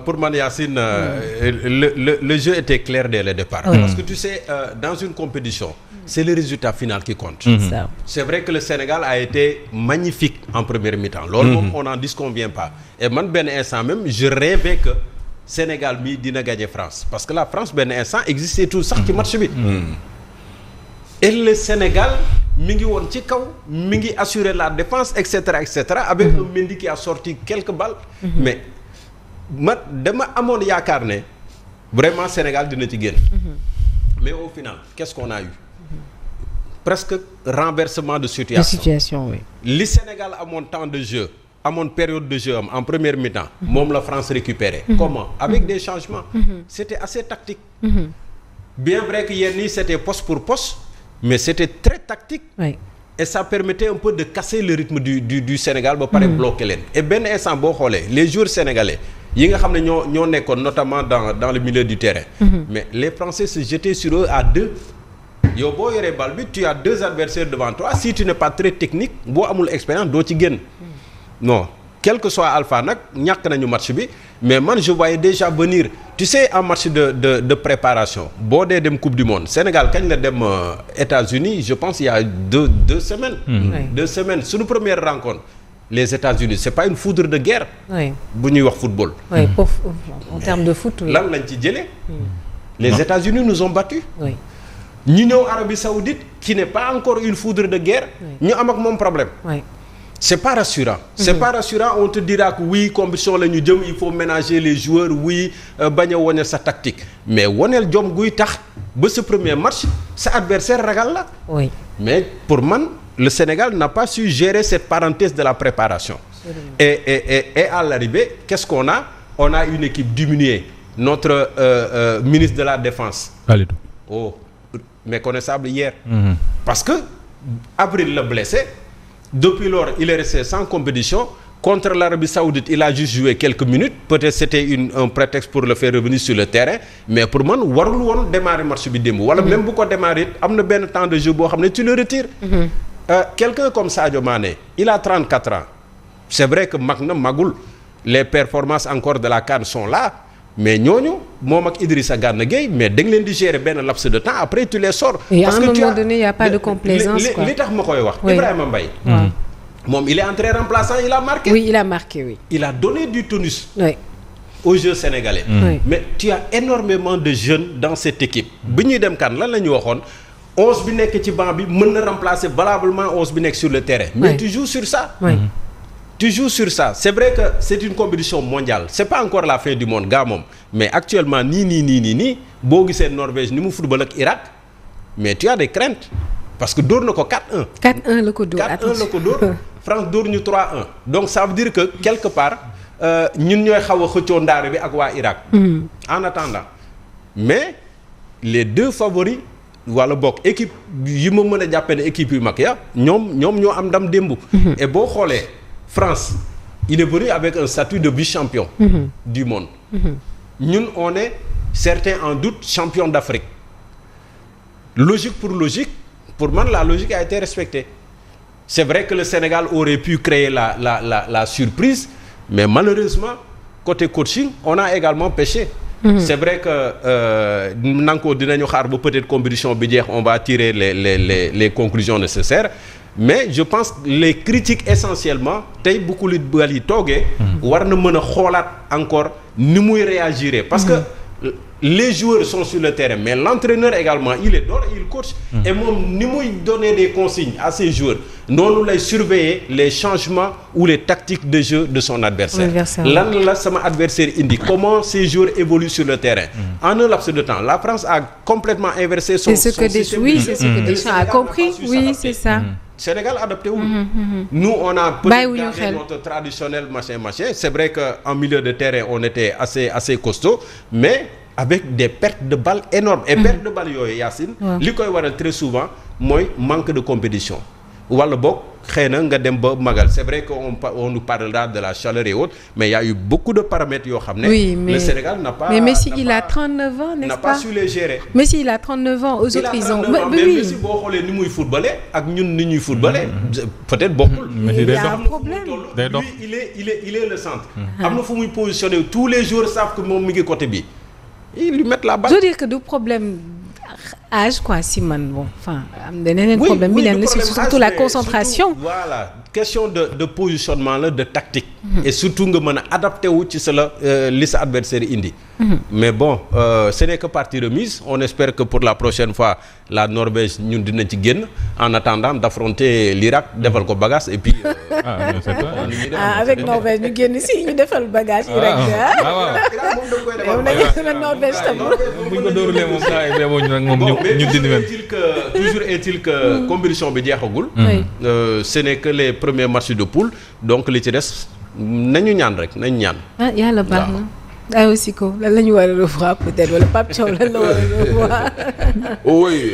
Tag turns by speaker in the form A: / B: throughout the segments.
A: Pour man Yacine, le jeu était clair dès le départ. Parce que tu sais, dans une compétition, c'est le résultat final qui compte. C'est vrai que le Sénégal a été magnifique en première mi-temps. Loolu on n'en disconvient pas. Et man benn instant même, je rêvais que Sénégal mi dina gagner France. Parce que la France benn instant existait tout sax ci match bi. Et le Sénégal mi ngi woon ci kaw mi ngi assurer la défense et cetera avec un Mendy qui a sorti quelques balles. Mais dama amoon yaakaar ne vraiment Sénégal dina ci génn. Mais au final qu'est-ce qu'on a eu? Presque renversement de situation.
B: Oui.
A: Li Sénégal amoon temps de jeu amoon période de jeu am en première mi-temps moom la France récupéré. Comment? Avec des changements. C'était assez tactique. Bien vrai que yenn yi c'était poste pour poste, mais c'était très tactique.
B: Oui.
A: Et ça permettait un peu de casser le rythme du Sénégal ba pare bloquer leen. Et benn instant boo xoolee les joueurs sénégalais yi nga xam ne ñoo nekkoon notamment dans le milieu du terrain. Mais les Français se jetaient sur eux à deux. Yow boo yoree bal bi tu as deux adversaires devant toi, si tu n'es pas très technique boo amul expérience doo ci génn. Non, quel que soit Alpha nag ñàkk nañu match bi, mais man je voyais déjà venir. Tu sais, en match de préparation boo dee dem Coupe du Monde Sénégal kañ la dem États-Unis, je pense il y a deux semaines. 2 semaines suñu première rencontre. Les États-Unis c'est pas une foudre de guerre. bu ñuy wax football.
B: En termes de foot.
A: Lan lañ ci jëlee. Les États-Unis nous ont battus. ñu ñëw Arabie Saoudite qui n'est pas encore une foudre de guerre. ñu am ak moom problème. C'est pas rassurant. C'est pas rassurant, on te dira que oui compétition la ñu jëm il faut ménager les joueurs oui bañ a wone sa tactique mais woneel jom guy tax ba ce premier match sa adversaire ragal la. Mais pour man le Sénégal n'a pas su gérer cette parenthèse de la préparation. Et à l'arrivée qu'est-ce qu'on a? On a une équipe diminuée. Notre ministre de la Défense.
C: Kalidou.
A: Méconnaissable hier. Parce que Avril l'a blessé. Depuis lors il est resté sans compétition. Contre l'Arabie Saoudite il a juste joué quelques minutes. Peut-être c'était un prétexte pour le faire revenir sur le terrain. Mais pour man warul woon démarrer match bi démb. Wala même bu ko démarrer am na benn temps de jeu boo xam ne tu le retires. Quelqu'un comme Sadio Mané il a 34 ans. C'est vrai que mag na magul. Les performances encore de la CAN sont là. Mais ñooñu moom ak Idrissa Gana Gueye mais da nga leen di gérer benn laps de temps après tu les sors.
B: Parce que à un moment donné il y a pas de complaisance quoi.
A: Li tax ma koy wax. Ibrahima Mbaye. Moom il est entré remplaçant il a marqué.
B: Oui il a marqué oui.
A: Il a donné du tonus. Au jeu sénégalais. Mais tu as énormément de jeunes dans cette équipe. bi ñuy dem kan lan la ñu waxoon 11 bi nekk ci banc bi mën na remplacer valablement 11 bi nekk sur le terrain. Mais tu joues sur ça. Tu joues sur ça. C'est vrai que c'est une compétition mondiale. C'est pas encore la fin du monde gaa moom mais actuellement nii boo gisee Norvège ni mu football ak Irak mais tu as des craintes parce que dóor na ko 4-1.
B: 4-1 la ko dóor
A: 4-1 la ko dóor France dóor ñu 3-1 donc ça veut dire que quelque part ñun ñooy xaw a xëccoo ndaare bi ak waa Irak. En attendant mais les deux favoris wala bokk équipe yi ma mën a jàppee ne équipe yu mag ya ñoom ñoo am ndam démb. Et boo xoolee. France il est venu avec un statut de vice-champion du monde. Ñun on est certains en doute champion d'Afrique. Logique pour man la logique a été respectée. C'est vrai que le Sénégal aurait pu créer la surprise mais malheureusement côté coaching on a également péché. C'est vrai que nanko dinañu xaar ba peut-être compétition bi jeex on va tirer les conclusions nécessaires. Mais je pense les critiques essentiellement tey bu Koulibaly toogee war na mën a xoolaat encore ni muy réagir parce que les joueurs sont sur le terrain mais l'entraîneur également il est dehors et il coach et moom ni muy donner des consignes à ses joueurs noonu lay surveiller les changements ou les tactiques de jeu de son adversaire lan la sama adversaire indi comment ces joueurs évoluent sur le terrain en un laps de temps la France a complètement inversé son système de jeu.
B: Oui c'est ce que Deschamps a compris oui c'est ça.
A: Sénégal adapté wul. Nous on a peut-être gardé notre traditionnel machin. C'est vrai que en milieu de terrain on était assez costaud mais avec des pertes de balles énormes et pertes de balles yooyu Yacine li koy waral très souvent mooy manque de compétition wala boog xëy na nga dem ba magal c'est vrai qu'on nous parlera de la chaleur et autres mais il y a eu beaucoup de paramètres yoo xam ne.
B: Oui, mais
A: le Sénégal n'a pas.
B: mais Messi il a 39 ans n'est-ce pas?
A: n'a pas su les gérer.
B: Messi il a 39 ans aux autres ils ont.
A: mais Messi boo xoolee ni muy footballé ak ñun ni ñuy footballé. peut-être bokkul.
B: il y a un problème.
A: day dox il est le centre. am na fu muy positionné tous les joueurs savent que moom mi ngi côté bi. ils lui mettent la balle.
B: je veux dire que du problème âge quoi si man bon enfin am na yeneen problème mi leen la surtout la concentration.
A: Surtout, voilà question de positionnement la de tactique. Et surtout nga mën a adapté wu ci li sa adversaire indi. mais bon ce n'est que partie remise on espère que pour la prochaine fois la Norvège ñun dinañ ci génn en attendant d'affronter l'Irak defal ko bagage et puis.
B: avec Norvège ñu génn si ñu defal bagage. Irak Norvège tam.
C: bu ñu ko dóorulee moom saa yi boo ñu nag moom ñu dindi leen.
A: toujours est-il que compétition bi jeexagul. ce n'est que les premiers matchs de poule donc li ci des nañu ñaan rek nañu ñaan.
B: ah yàlla baax na. ay aussi ko lan la ñu war a revoir peut-être wala Pape Thiaw lan la war a revoir.
D: oui.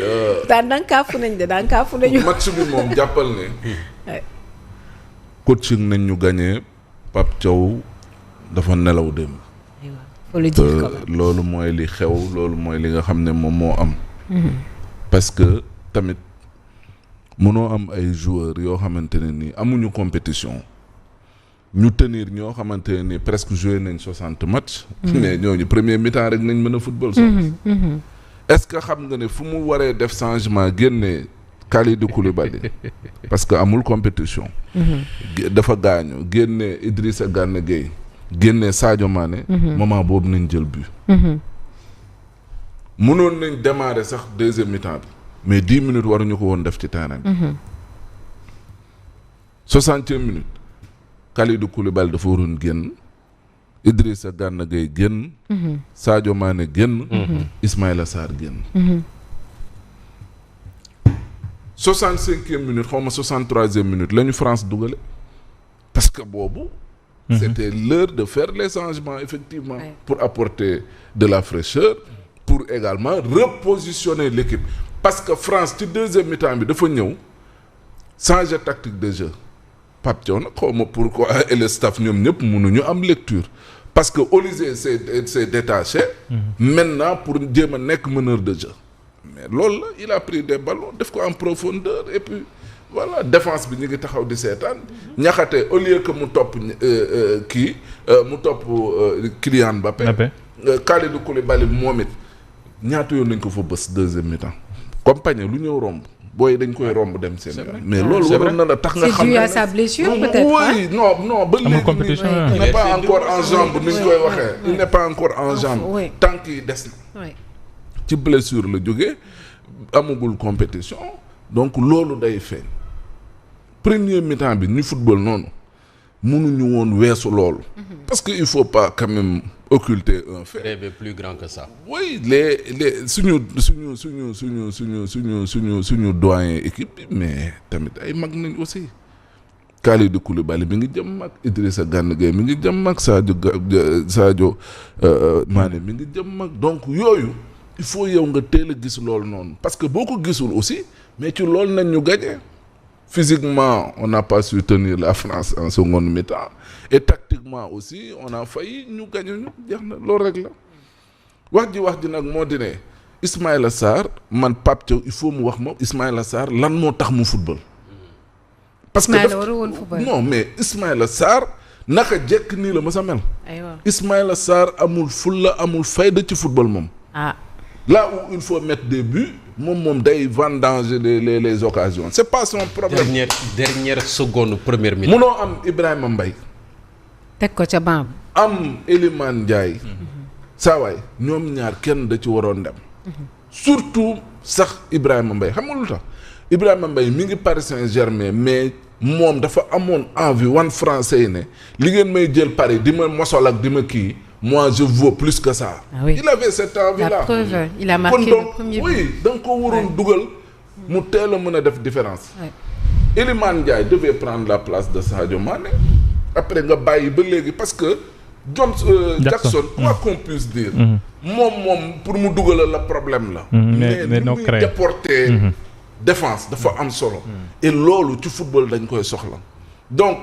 B: daan kaafu nañ de daan kaafu nañu.
D: match bi moom jàppal ne. coaching nañ ñu gagné Pape Thiaw dafa nelaw démb.
B: faut le dire quand même.
D: loolu mooy li xew loolu mooy li nga xam ne moom moo am. parce que tamit mënoo am ay joueurs yoo xamante ne ni amuñu compétition. ñu tenir ñoo xamante ne ni presque joué nañ 60 matchs. mais ñooñu premier mi-temps rek nañ mën a football. est-ce que xam nga ne fu mu waree def changement génne Kalidou Koulibaly parce que amul compétition. dafa gaañu génne Idrissa Gana Gueye génne Sadio Mané. moment boobu nañ jël but. mënoon nañ démarrer sax deuxième mi-temps bi mais 10 minutes waruñu ko woon def ci terrain bi. 60e minute. Kalidou Koulibaly dafa waroon génn Idrissa Gana Gueye génn. Sadio Mané génn. Ismaïla Sarr génn. 65e minute xaw ma 63e minute la ñu France dugale parce que boobu. c'était l'heure de faire les changements effectivement. pour apporter de la fraîcheur. pour également repositionner l'équipe parce que France ci deuxième mi-temps bi dafa ñëw changer tactique de jeu. Pape Thiaw nag xaw ma pourquoi et le staff ñoom ñëpp mënuñu am lecture parce que Olise s'est détaché. maintenant pour jéem a nekk meneur de jeu. mais loolu la il a pris des ballons def ko en profondeur et puis voilà défense bi ñu ngi taxaw di seetaan. Niakhaté au lieu que mu topp mu topp Kylian Mbappé. Kalidou Koulibaly moom it ñaata yoon nañ ko fa bës deuxième mi-temps. compagnie lu ñëw romb. booy dañ koy romb dem seen yoon mais loolu waroon na la tax nga xam
B: c'est dû à sa blessure peut-être.
D: oui non ba léegi il n'est pas encore en jambe ni ñu koy waxee il n'est pas encore en jambe tànk yi des na ci blessure la jógee amagul compétition donc loolu day feeñ premier mi-temps bi ñu football noonu mënuñu woon weesu loolu parce que il faut pas quand même occulter un fait.
A: rêver plus grand que ça.
D: oui les suñu doyen équipe bi mais tamit ay mag nañ aussi Kalidou Koulibaly mi ngi jëm mag Idrissa Gana Gueye mi ngi jëm mag Sadio Mané mi ngi jëm mag donc yooyu il faut yow nga teel a gis loolu noonu parce que boo ko gisul aussi mais ci loolu nañ ñu gagné physiquement on n'a pas su tenir la France en seconde mi-temps et tactiquement aussi on a failli ñu gagné ñu jeex na loolu rek la wax ji nag moo di ne Ismaïla Sarr man Pape Thiaw il faut mu wax moom Ismaïla Sarr lan moo tax mu football. parce que non mais Ismaïla Sarr naka jekk nii la ma sa mel.
B: aywa
D: Ismaïla Sarr amul fulla amul fayda ci football moom. là où il faut mettre des buts moom day vendanger les occasions c'est pas son problème.
A: dernière seconde première minute.
D: munoo am Ibrahima Mbaye.
B: teg ko ca banc.
D: am Elimane Ndiaye. saa waay ñoom ñaar kenn da ci waroon dem. surtout sax Ibrahima Mbaye xam nga lu tax Ibrahima Mbaye mi ngi Paris Saint-Germain mais moom dafa amoon envie wan français yi ne li ngeen may jël Paris di ma mosol ak di ma kii. moi je vaux plus que ça.
B: Ah oui.
D: il avait cette envie-là.
B: La preuve, il a marqué le premier but.
D: oui da nga ko waroon dugal mu teel a mën a def différence. Elimane Ndiaye devait prendre la place de Sadio Mané après nga bàyyi ba léegi parce que Jackson quoi qu'on puisse dire. moom pour mu dugalal la problème la.
C: mais
D: ni muy déporté défense dafa am solo. et loolu ci football dañ koy soxla donc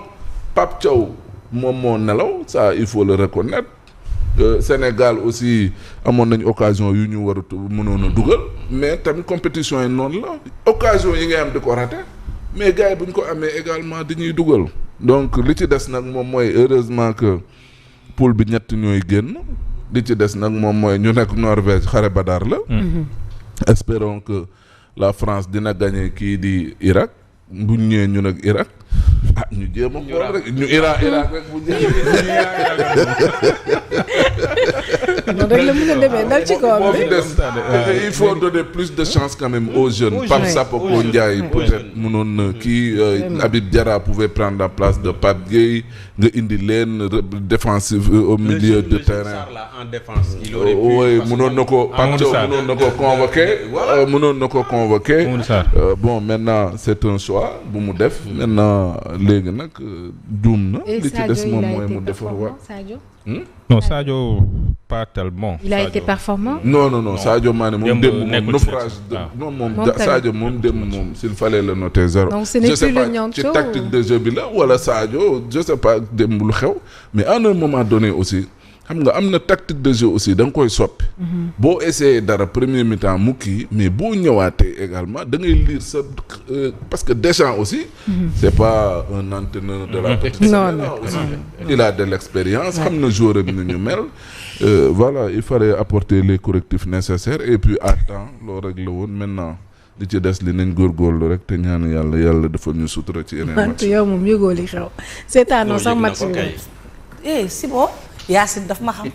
D: Pape Thiaw moom moo nelaw ça il faut le reconnaître. Sénégal aussi amoon nañ occasion yu ñu war a mënoon a dugal mais tamit compétition yi noonu la occasion yi ngay am di ko raté mais gars yi bu ñu ko amee également di ñuy dugal donc li ci des nag moom mooy heureusement que poule bi ñett ñooy génn li ci des nag moom mooy ñu nekk Norvège xare badar la. Espérons que la France dina gagner kii di Irak bu ñu ñëwee ñu nag Irak ñu jéem a xool rek ñu Irak rek bu
B: noonu rek la mën a demee dal ci kawam bi
D: il faut donner plus de chance quand même aux jeunes. Pape Sapoko Ndiaye peut-être mënoon na kii Habib Diarra pouvait prendre la place de Pape Gueye nga indi leen défensif au milieu de terrain.
A: En défense il aurait pu.
D: oui mënoon na ko Pape Thiaw mënoon na ko convoqué. mënoon na ko convoqué. bon maintenant c'est un choix bu mu def. maintenant léegi nag juum na. li ci des moom mooy mu defar waa.
C: non Sadio pas tellement.
B: il a été performant.
D: non Sadio Mané moom démb moom naufrage non moom Sadio moom démb moom s'il fallait le noter 0.
B: donc ce n'est plus le Niancho
D: ci tactique de jeu bi la wala Sadio je sais pas démb lu xew mais à un moment donné aussi xam nga am na tactique de jeu aussi da nga koy soppi. boo essayé dara premier mi-temps mu kii mais boo ñëwaatee également da ngay lire sa parce que Deschamps aussi. c'est pas un entraîneur de la petite semaine aussi. il a de l'expérience xam na joueur ak ni ñu mel. voilà il fallait apporter les correctifs nécessaires et puis à temps loolu rek la woon maintenant li ci des li nañ góorgóorlu rek te ñaan yàlla defal ñu sutura ci yeneen match.
B: yow moom yëgoo li xew seetaanoo sax match bi.
E: si bon Yacine daf ma xam.